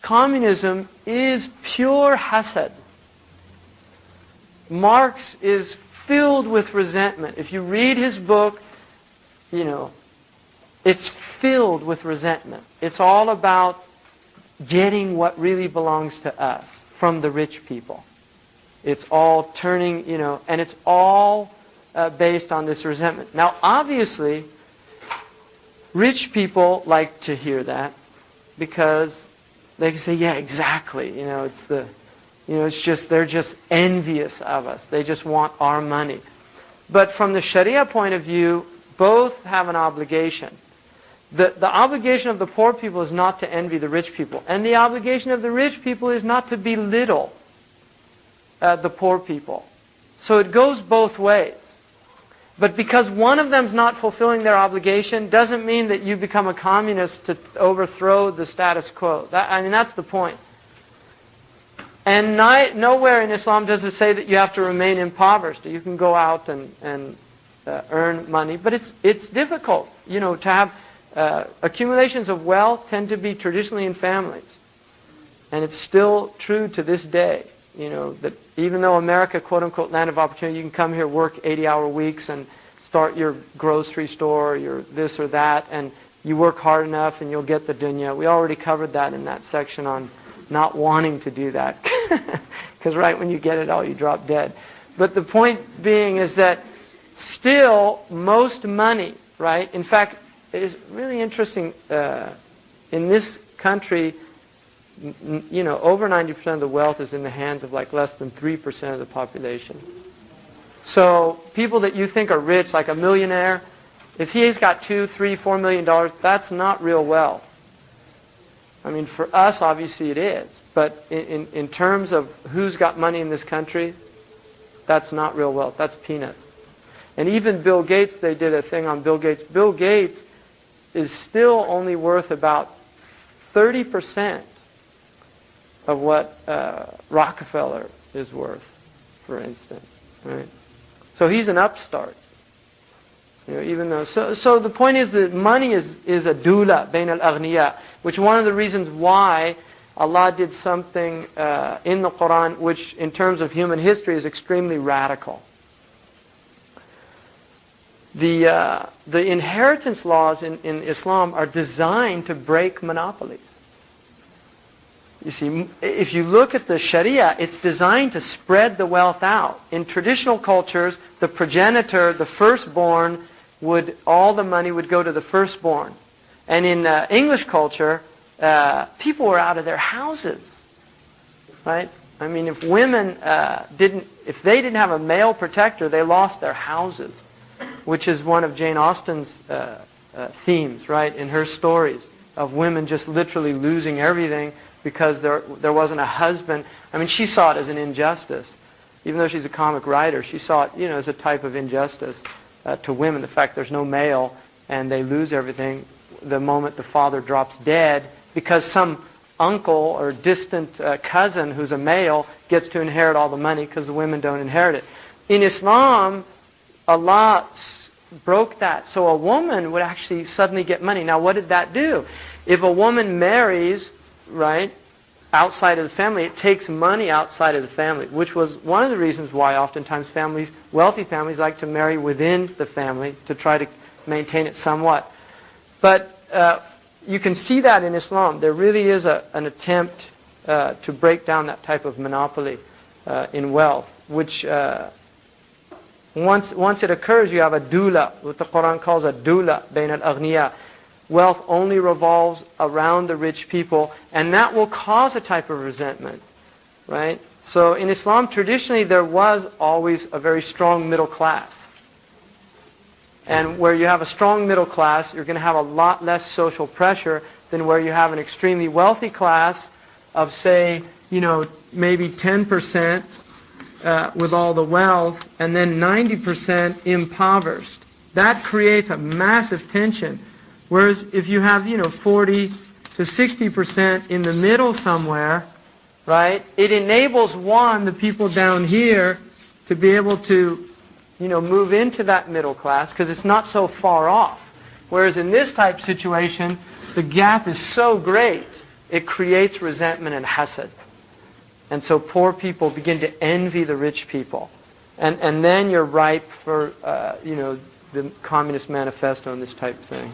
communism is pure hasad. Marx is filled with resentment. If you read his book, it's filled with resentment. It's all about getting what really belongs to us from the rich people. It's all turning, and it's all based on this resentment. Now, obviously, rich people like to hear that because they can say, yeah, exactly. It's just, they're just envious of us. They just want our money. But from the Sharia point of view, both have an obligation. The obligation of the poor people is not to envy the rich people. And the obligation of the rich people is not to belittle the poor people. So it goes both ways. But because one of them's not fulfilling their obligation doesn't mean that you become a communist to overthrow the status quo. That's the point. And nowhere in Islam does it say that you have to remain impoverished. You can go out and earn money. But it's difficult, to have accumulations of wealth tend to be traditionally in families. And it's still true to this day, that even though America, quote-unquote, land of opportunity, you can come here, work 80-hour weeks and start your grocery store, your this or that, and you work hard enough and you'll get the dunya. We already covered that in that section on not wanting to do that. Because right when you get it all, you drop dead. But the point being is that still most money, right? In fact, it is really interesting. In this country, over 90% of the wealth is in the hands of less than 3% of the population. So people that you think are rich, like a millionaire, if he's got $2, $3, $4 million, that's not real wealth. For us, obviously it is. But in terms of who's got money in this country, that's not real wealth. That's peanuts. And even Bill Gates, they did a thing on Bill Gates. Bill Gates is still only worth about 30% of what Rockefeller is worth, for instance. Right? So he's an upstart. Even though so the point is that money is a dula bain al-aghniya, which one of the reasons why Allah did something in the Quran which in terms of human history is extremely radical. The inheritance laws in Islam are designed to break monopolies. You see, if you look at the Sharia, it's designed to spread the wealth out. In traditional cultures, the progenitor, the firstborn, all the money would go to the firstborn. And in English culture, people were out of their houses, right? If women if they didn't have a male protector, they lost their houses, which is one of Jane Austen's themes, right, in her stories of women just literally losing everything because there wasn't a husband. She saw it as an injustice. Even though she's a comic writer, she saw it, as a type of injustice to women. The fact there's no male and they lose everything the moment the father drops dead because some uncle or distant cousin who's a male gets to inherit all the money because the women don't inherit it. In Islam, Allah broke that. So a woman would actually suddenly get money. Now, what did that do? If a woman marries, right, outside of the family, it takes money outside of the family, which was one of the reasons why oftentimes wealthy families like to marry within the family to try to maintain it somewhat. But you can see that in Islam. There really is an attempt to break down that type of monopoly in wealth, which once it occurs, you have a dula, what the Quran calls a dula, bain al-aghniya. Wealth only revolves around the rich people, and that will cause a type of resentment, right? So in Islam, traditionally, there was always a very strong middle class. And where you have a strong middle class, you're going to have a lot less social pressure than where you have an extremely wealthy class of, say, maybe 10% with all the wealth, and then 90% impoverished. That creates a massive tension. Whereas if you have, 40 to 60% in the middle somewhere, right, it enables, the people down here to be able to, move into that middle class because it's not so far off. Whereas in this type situation, the gap is so great it creates resentment and hasad. And so poor people begin to envy the rich people. And then you're ripe for, the Communist Manifesto and this type of thing.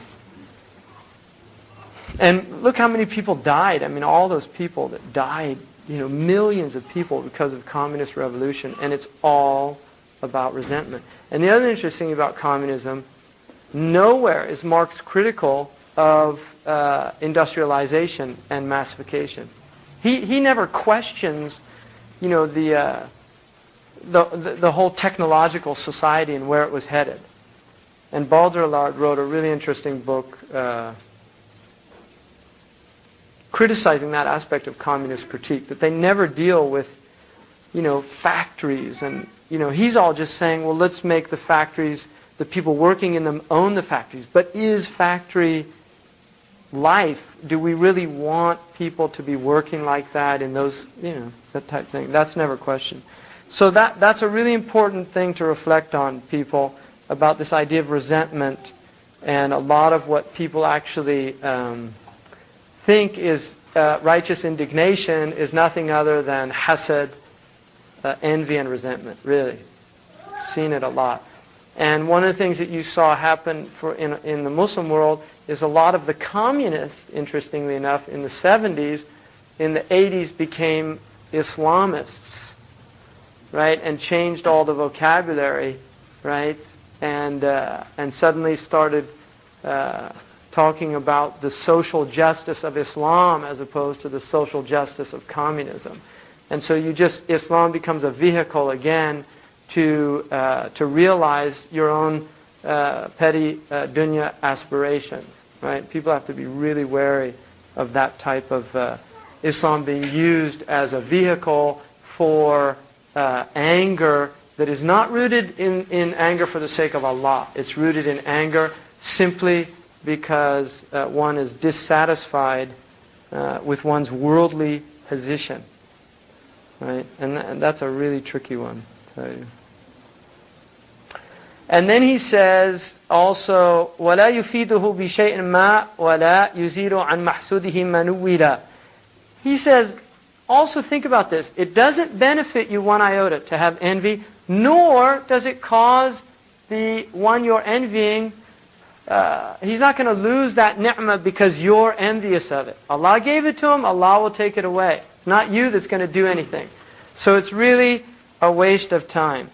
And look how many people died. I mean, all those people that died, millions of people because of communist revolution. And it's all about resentment. And the other interesting thing about communism, nowhere is Marx critical of industrialization and massification. He never questions, the whole technological society and where it was headed. And Baudrillard wrote a really interesting book criticizing that aspect of communist critique, that they never deal with, factories. And, he's all just saying, well, let's make the factories, the people working in them own the factories. But is factory life, do we really want people to be working like that in those, that type of thing? That's never questioned. So that's a really important thing to reflect on, people, about this idea of resentment. And a lot of what people actually think is righteous indignation is nothing other than hasad, envy and resentment, really. Seen it a lot. And one of the things that you saw happen in the Muslim world is a lot of the communists, interestingly enough, in the 70s, in the 80s became Islamists, right? And changed all the vocabulary, right? And suddenly started talking about the social justice of Islam as opposed to the social justice of communism. And so Islam becomes a vehicle again to realize your own petty dunya aspirations, right? People have to be really wary of that type of Islam being used as a vehicle for anger that is not rooted in anger for the sake of Allah. It's rooted in anger simply because one is dissatisfied with one's worldly position, right? And that's a really tricky one, I tell you. And then he says also, وَلَا يُفِيدُهُ بِشَيْءٍ مَا وَلَا يُزِيلُ عَنْ مَحْسُودِهِ مَنُوِّلًا. He says, also think about this. It doesn't benefit you one iota to have envy, nor does it cause the one you're envying, he's not going to lose that ni'mah because you're envious of it. Allah gave it to him, Allah will take it away. It's not you that's going to do anything. So it's really a waste of time.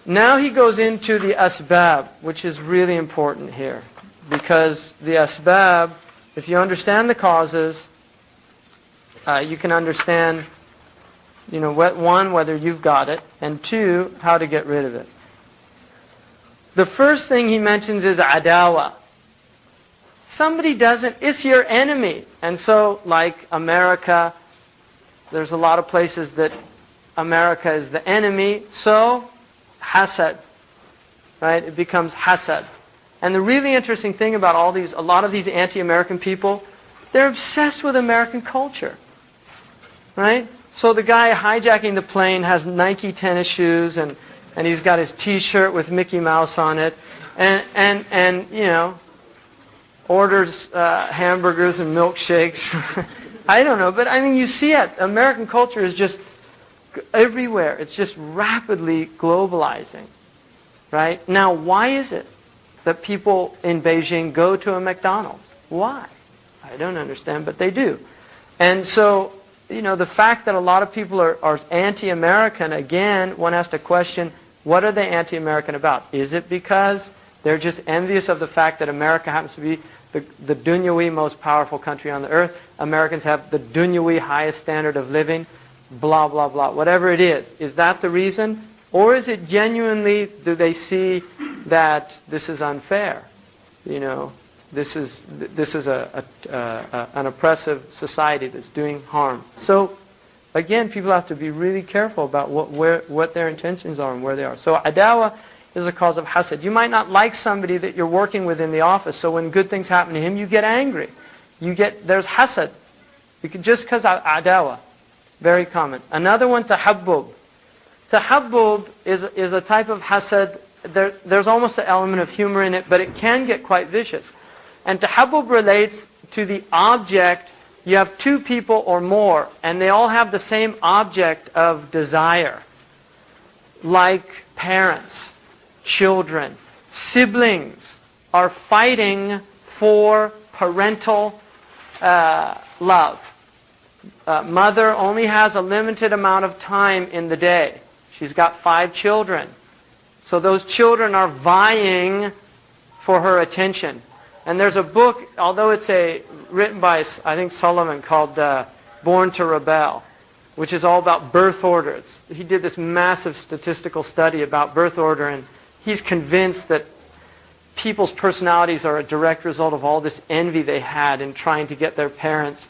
Now he goes into the asbab, which is really important here. Because the asbab, if you understand the causes, you can understand, one, whether you've got it, and two, how to get rid of it. The first thing he mentions is adawa. Somebody it's your enemy. And so, like America, there's a lot of places that America is the enemy, so hasad, right? It becomes hasad. And the really interesting thing about a lot of these anti-American people, they're obsessed with American culture, right? So the guy hijacking the plane has Nike tennis shoes and he's got his T-shirt with Mickey Mouse on it, and orders hamburgers and milkshakes. I don't know, but I mean, you see it. American culture is just everywhere. It's just rapidly globalizing, right? Now, why is it that people in Beijing go to a McDonald's? Why? I don't understand, but they do. And so, the fact that a lot of people are anti-American, again, one has to question, what are they anti-American about? Is it because they're just envious of the fact that America happens to be the dunyawi most powerful country on the earth? Americans have the dunyawi highest standard of living, blah, blah, blah. Whatever it is that the reason? Or is it genuinely, do they see that this is unfair? This is an oppressive society that's doing harm. So, again, people have to be really careful about what their intentions are and where they are. So, adawa is a cause of hasad. You might not like somebody that you're working with in the office, so when good things happen to him, you get angry. There's hasad. Just because adawa. Very common. Another one, tahabbub. Tahabbub is a type of hasad. There's almost an element of humor in it, but it can get quite vicious. And tahabbub relates to the object you have two people or more, and they all have the same object of desire, like parents, children, siblings are fighting for parental love. Mother only has a limited amount of time in the day. She's got 5 children. So those children are vying for her attention. And there's a book, although it's written by, I think, Solomon, called Born to Rebel, which is all about birth order. He did this massive statistical study about birth order, and he's convinced that people's personalities are a direct result of all this envy they had in trying to get their parents.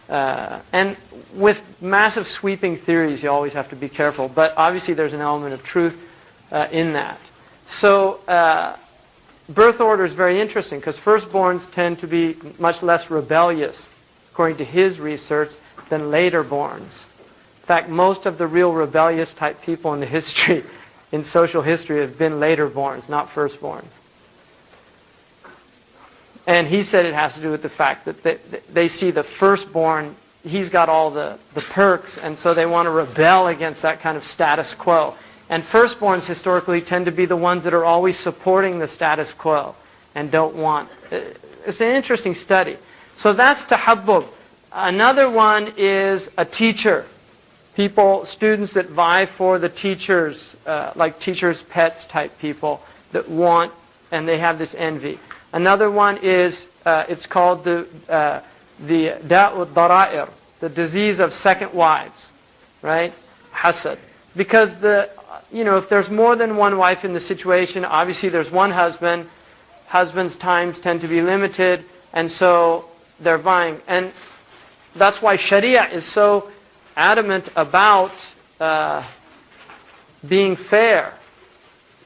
And with massive sweeping theories, you always have to be careful. But obviously there's an element of truth in that. So birth order is very interesting because firstborns tend to be much less rebellious, according to his research, than laterborns. In fact, most of the real rebellious type people in the history, in social history, have been laterborns, not firstborns. And he said it has to do with the fact that they see the firstborn, he's got all the perks, and so they want to rebel against that kind of status quo. And firstborns historically tend to be the ones that are always supporting the status quo and don't want. It's an interesting study. So that's tahabbub. Another one is a teacher. Students that vie for the teachers, like teachers' pets type people that want, and they have this envy. Another one is, it's called the da'u dara'ir, the disease of second wives, right? Hasad. Because if there's more than one wife in the situation, obviously there's one husband. Husbands' times tend to be limited, and so they're vying. And that's why Sharia is so adamant about being fair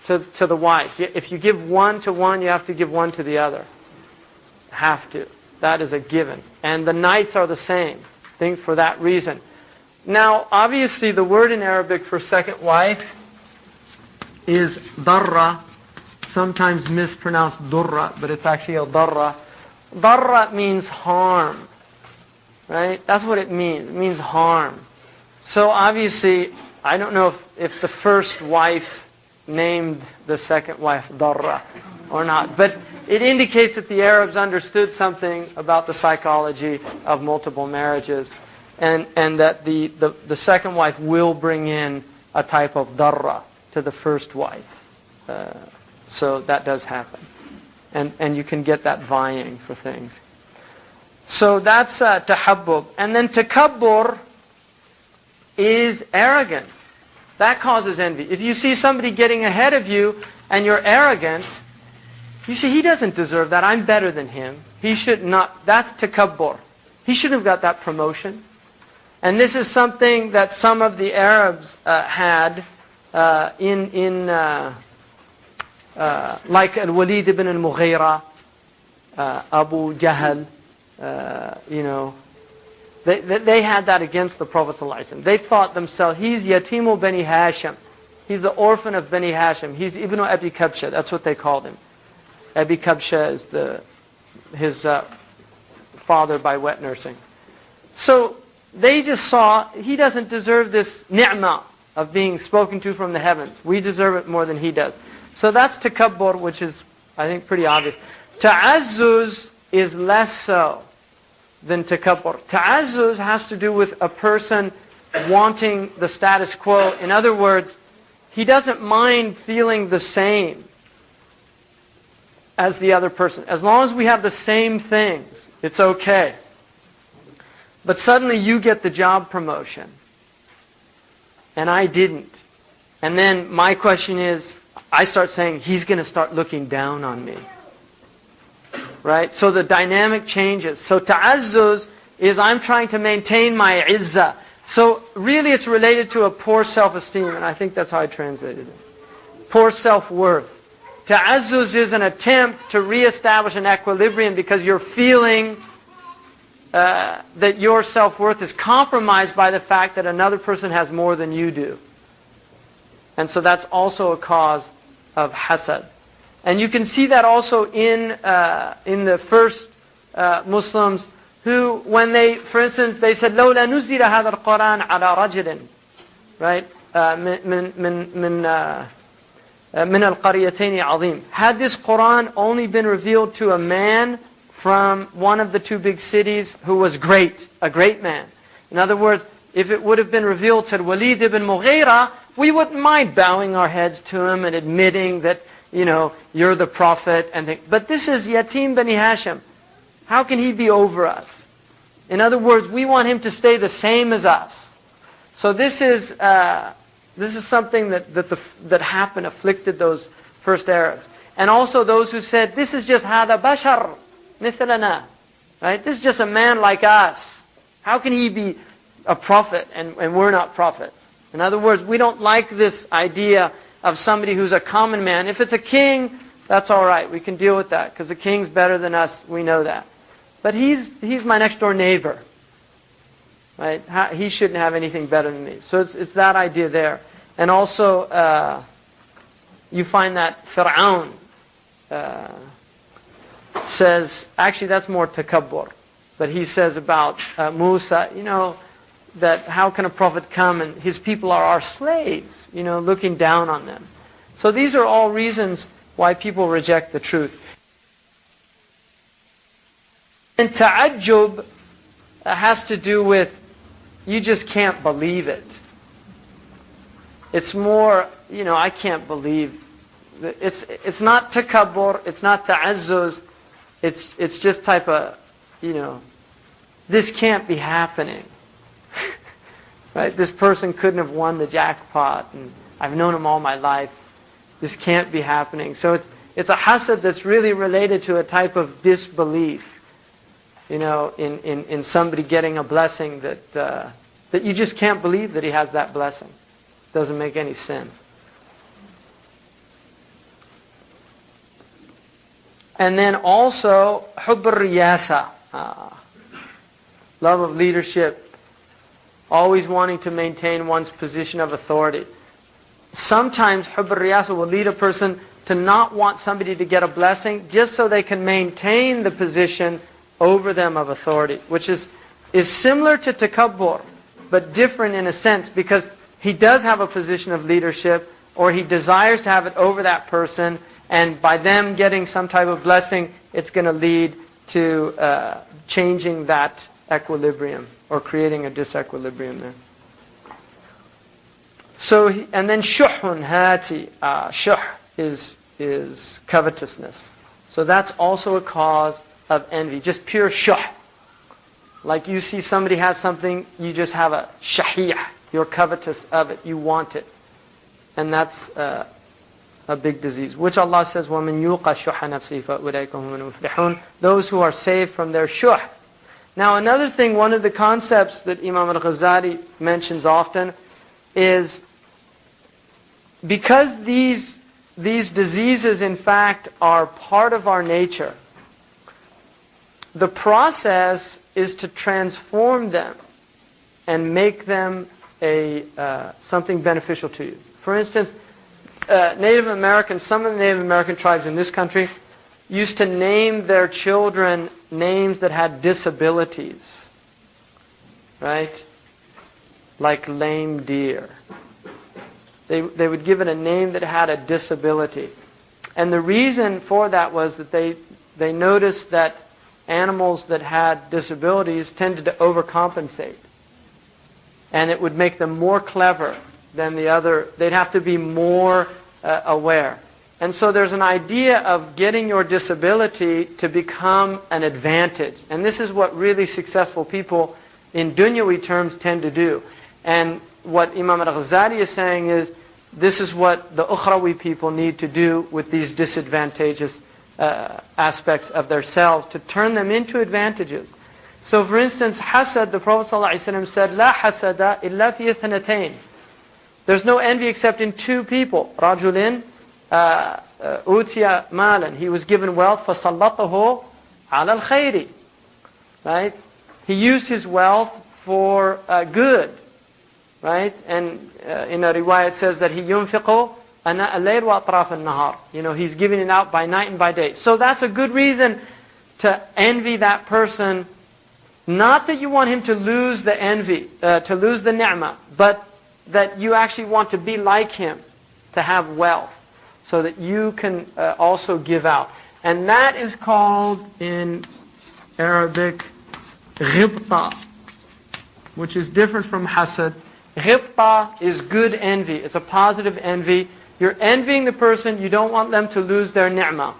to the wife. If you give one to one, you have to give one to the other. Have to. That is a given. And the nights are the same. I think for that reason. Now, obviously, the word in Arabic for second wife is darra, sometimes mispronounced durra, but it's actually a darra. Darra means harm, right? That's what it means. It means harm. So obviously, I don't know if the first wife named the second wife Darra or not, but it indicates that the Arabs understood something about the psychology of multiple marriages, and that the second wife will bring in a type of Darra to the first wife. So that does happen. And you can get that vying for things. So that's tahabbub. And then takabbur is arrogance. That causes envy. If you see somebody getting ahead of you and you're arrogant, you see, he doesn't deserve that. I'm better than him. He should not. That's takabbur. He shouldn't have got that promotion. And this is something that some of the Arabs had like Al-Walid ibn al-Mughira, Abu Jahl, They had that against the Prophet ﷺ. They thought themselves, he's Yatimu Bani Hashim. He's the orphan of Bani Hashim. He's Ibn Abi Kabsha. That's what they called him. Abi Kabsha is his father by wet nursing. So they just saw, he doesn't deserve this ni'mah of being spoken to from the heavens. We deserve it more than he does. So that's takabbur, which is, I think, pretty obvious. Ta'azzuz is less so than takabbur. Ta'azzuz has to do with a person wanting the status quo. In other words, he doesn't mind feeling the same as the other person. As long as we have the same things, it's okay. But suddenly you get the job promotion, and I didn't. And then my question is, I start saying, he's going to start looking down on me. Right? So the dynamic changes. So ta'azzuz is I'm trying to maintain my izzah. So really it's related to a poor self-esteem, and I think that's how I translated it. Poor self-worth. Ta'azzuz is an attempt to reestablish an equilibrium because you're feeling that your self-worth is compromised by the fact that another person has more than you do. And so that's also a cause of hasad. And you can see that also in the first Muslims who, when they, for instance, they said, لولا نزل هذا القرآن على رجل, right? من القريتين عظيم. Had this Quran only been revealed to a man from one of the two big cities who was great, a great man. In other words, if it would have been revealed to Walid ibn Mughira, we wouldn't mind bowing our heads to him and admitting that, you're the prophet. But this is Yatim Bani Hashim. How can he be over us? In other words, we want him to stay the same as us. So this is something that happened, afflicted those first Arabs. And also those who said, this is just هذا بشر مثلنا. Right? This is just a man like us. How can he be a prophet and we're not prophets? In other words, we don't like this idea of somebody who's a common man. If it's a king, that's all right. We can deal with that because the king's better than us. We know that. But he's my next door neighbor. Right? He shouldn't have anything better than me. So it's that idea there. And also, you find that Fir'aun says, actually that's more takabbur. But he says about Musa, that how can a prophet come and his people are our slaves, looking down on them. So these are all reasons why people reject the truth. And ta'ajjub has to do with, you just can't believe it. It's more, I can't believe. It's not takabbur, it's not ta'azzuz, it's just type of, this can't be happening. Right? This person couldn't have won the jackpot, and I've known him all my life. This can't be happening. So it's a hasad that's really related to a type of disbelief. In somebody getting a blessing that you just can't believe that he has that blessing. Doesn't make any sense. And then also, hubb al-riyasa, love of leadership, always wanting to maintain one's position of authority. Sometimes hubb al-riyasa will lead a person to not want somebody to get a blessing just so they can maintain the position over them of authority, which is similar to takabbur, but different in a sense, because he does have a position of leadership, or he desires to have it over that person, and by them getting some type of blessing, it's going to lead to changing that equilibrium, or creating a disequilibrium there. So, and then shuhun hati, shuh is covetousness. So that's also a cause of envy, just pure shuh. Like you see somebody has something, you just have a shahiyah. You're covetous of it. You want it. And that's a big disease. Which Allah says, وَمَنْ يُوقَ شُحَّ نَفْسِهِ فَأُولَئِكَ هُمُ الْمُفْلِحُونَ. Those who are saved from their shuh. Now another thing, one of the concepts that Imam al-Ghazali mentions often is because these diseases in fact are part of our nature, the process is to transform them and make them something beneficial to you. For instance, Native Americans, some of the Native American tribes in this country used to name their children names that had disabilities. Right? Like lame deer. They would give it a name that had a disability. And the reason for that was that they noticed that animals that had disabilities tended to overcompensate. And it would make them more clever than the other. They'd have to be more aware. And so there's an idea of getting your disability to become an advantage. And this is what really successful people in dunyawi terms tend to do. And what Imam al-Ghazali is saying is, this is what the ukhrawi people need to do with these disadvantageous aspects of their selves, to turn them into advantages. So for instance, hasad, the Prophet ﷺ said, لا حسد إلا في اثنتين. There's no envy except in two people. رجل أوتي مالا. He was given wealth, فسلطه على الخير. Right? He used his wealth for good. Right? And in a riwayah it says that he ينفق أنا الليل وأطراف النهار. He's giving it out by night and by day. So that's a good reason to envy that person Not that you want him to lose the envy, to lose the ni'mah, but that you actually want to be like him, to have wealth, so that you can also give out. And that is called in Arabic ghibta, which is different from hasad. Ghibta is good envy. It's a positive envy. You're envying the person. You don't want them to lose their ni'mah.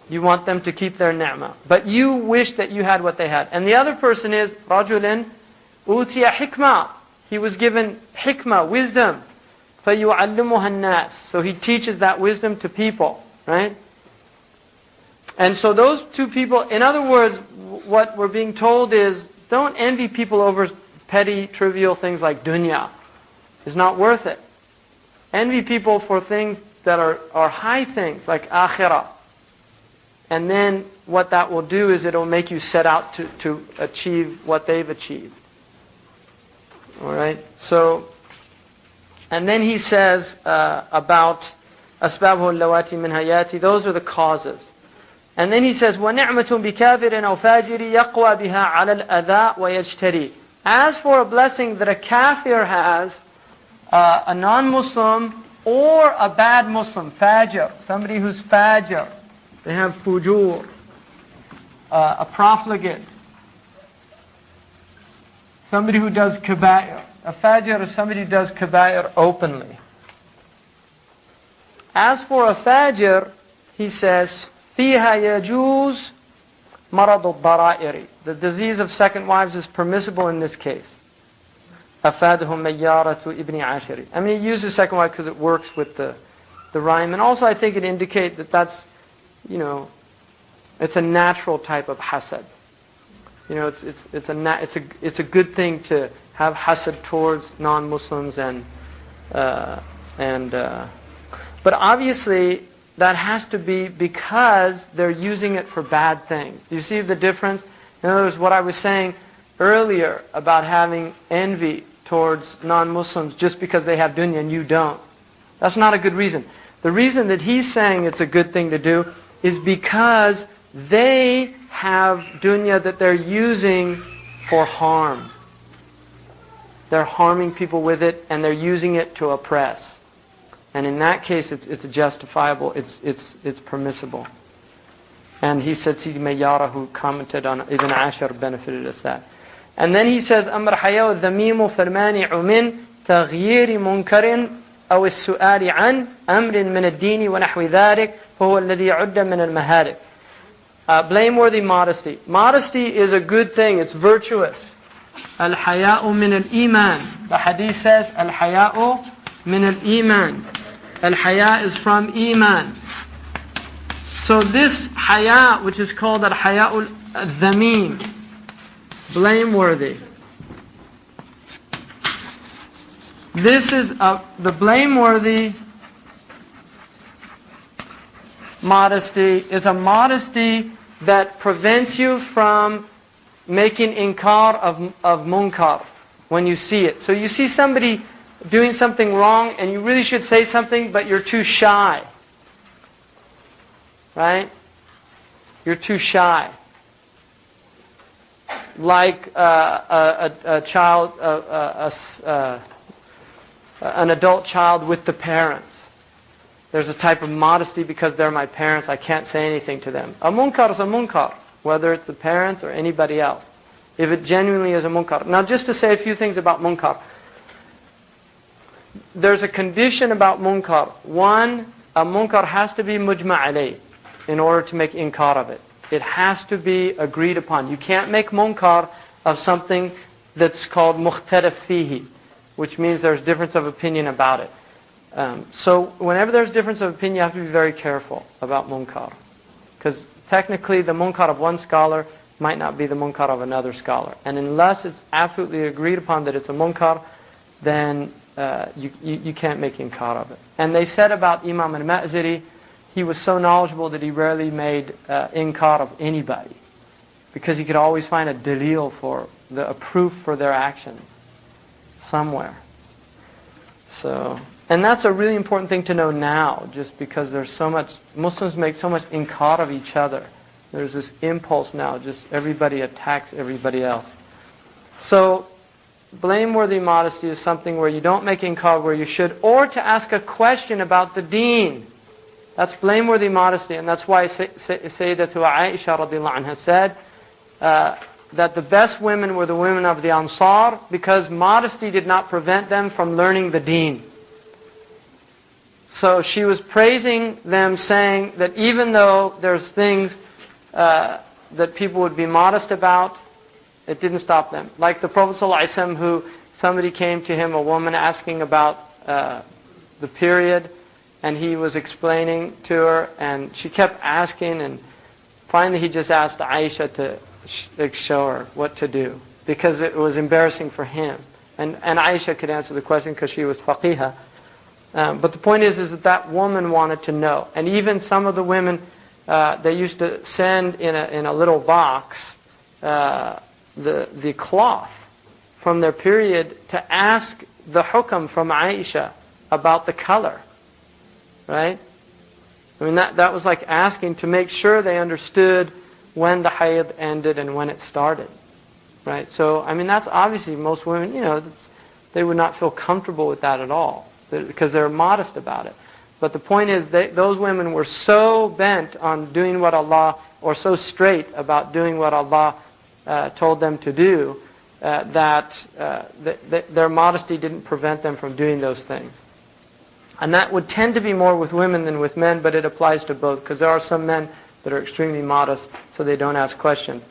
You want them to keep their ni'mah. But you wish that you had what they had. And the other person is رَجُلٍ أُوتِيَ حِكْمَةً. He was given hikmah, wisdom. فَيُعَلِّمُهَا النَّاسِ. So he teaches that wisdom to people. Right? And so those two people, in other words, what we're being told is, don't envy people over petty, trivial things like dunya. It's not worth it. Envy people for things that are high things, like akhirah. And then what that will do is it'll make you set out to achieve what they've achieved. Alright? So, and then he says about أَسْبَابُهُ اللَّوَاتِ مِنْ هَيَاتِ. Those are the causes. And then he says, وَنِعْمَةٌ بِكَافِرٍ أَوْ فَاجِرٍ يَقْوَى بِهَا عَلَى الْأَذَى وَيَجْتَرِي. As for a blessing that a kafir has, a non-Muslim, or a bad Muslim, fajr, somebody who's fajr, they have fujur, a profligate, somebody who does kaba'ir. A fajr is somebody who does kaba'ir openly. As for a fajr, he says, فِيهَا يَجُوزُ مَرَضُ الضَّرَائِرِ. The disease of second wives is permissible in this case. أَفَادَهُ مَيَّارَةُ إِبْنِ عَاشِرِ. I mean, he uses second wife because it works with the rhyme. And also I think it indicates that that's, you know, it's a natural type of hasad. You know, it's a good thing to have hasad towards non-Muslims but obviously that has to be because they're using it for bad things. Do you see the difference? In other words, what I was saying earlier about having envy towards non-Muslims just because they have dunya and you don't. That's not a good reason. The reason that he's saying it's a good thing to do is because they have dunya that they're using for harm. They're harming people with it and they're using it to oppress. And in that case, it's justifiable, it's permissible. And he said, Sidi Mayyara, who commented on Ibn Ashar, benefited us that. And then he says, أَمَّا الْحَيَاءُ الذَّمِيمُ فَالْمَانِعُ مِنْ تَغْيِيرِ مُنْكَرٍ أَوِ السُّؤَالِ عَنْ أَمْرٍ مِنَ الدِّينِ وَنَحْوِ ذَلِكَ فَهُوَ الَّذِي عُدَّ مِنَ الْمَهَارِكِ. Blameworthy modesty. Modesty is a good thing, it's virtuous. الْحَيَاءُ مِنَ الْإِيمَانِ. The hadith says, الْحَيَاءُ مِنَ الْإِيمَانِ. Al-haya is from iman. So this haya, which is called al-haya'ul dhamim, blameworthy. This is the blameworthy modesty is a modesty that prevents you from making inkar of munkar when you see it. So you see somebody doing something wrong and you really should say something, but you're too shy. Right? You're too shy. Like a child, an adult child with the parents. There's a type of modesty because they're my parents, I can't say anything to them. A munkar is a munkar, whether it's the parents or anybody else. If it genuinely is a munkar. Now just to say a few things about munkar. There's a condition about munkar. One, a munkar has to be mujma' alayh in order to make inkar of it. It has to be agreed upon. You can't make munkar of something that's called mukhtalaf fihi, which means there's difference of opinion about it. So whenever there's difference of opinion, you have to be very careful about munkar. Because technically the munkar of one scholar might not be the munkar of another scholar. And unless it's absolutely agreed upon that it's a munkar, then you can't make inkar of it. And they said about Imam al-Ma'ziri, he was so knowledgeable that he rarely made inkar of anybody, because he could always find a dalil for a proof for their actions somewhere. So, and that's a really important thing to know now, just because there's so much, Muslims make so much inkar of each other. There's this impulse now, just everybody attacks everybody else. So, blameworthy modesty is something where you don't make inkar where you should, or to ask a question about the deen. That's blameworthy modesty, and that's why Sayyidatu Aisha radiallahu anha said that the best women were the women of the Ansar because modesty did not prevent them from learning the deen. So she was praising them, saying that even though there's things that people would be modest about, it didn't stop them. Like the Prophet ﷺ, who somebody came to him, a woman asking about the period, and he was explaining to her, and she kept asking, and finally he just asked Aisha to show her what to do, because it was embarrassing for him. And Aisha could answer the question because she was faqihah. But the point is that woman wanted to know. And even some of the women, they used to send in a little box the cloth from their period to ask the hukam from Aisha about the color. Right? I mean, that was like asking to make sure they understood when the hayd ended and when it started. Right? So, I mean, that's obviously most women, they would not feel comfortable with that at all because they're modest about it. But the point is those women were so bent on doing what Allah, or so straight about doing what Allah told them to do, that their modesty didn't prevent them from doing those things. And that would tend to be more with women than with men, but it applies to both, because there are some men that are extremely modest, so they don't ask questions.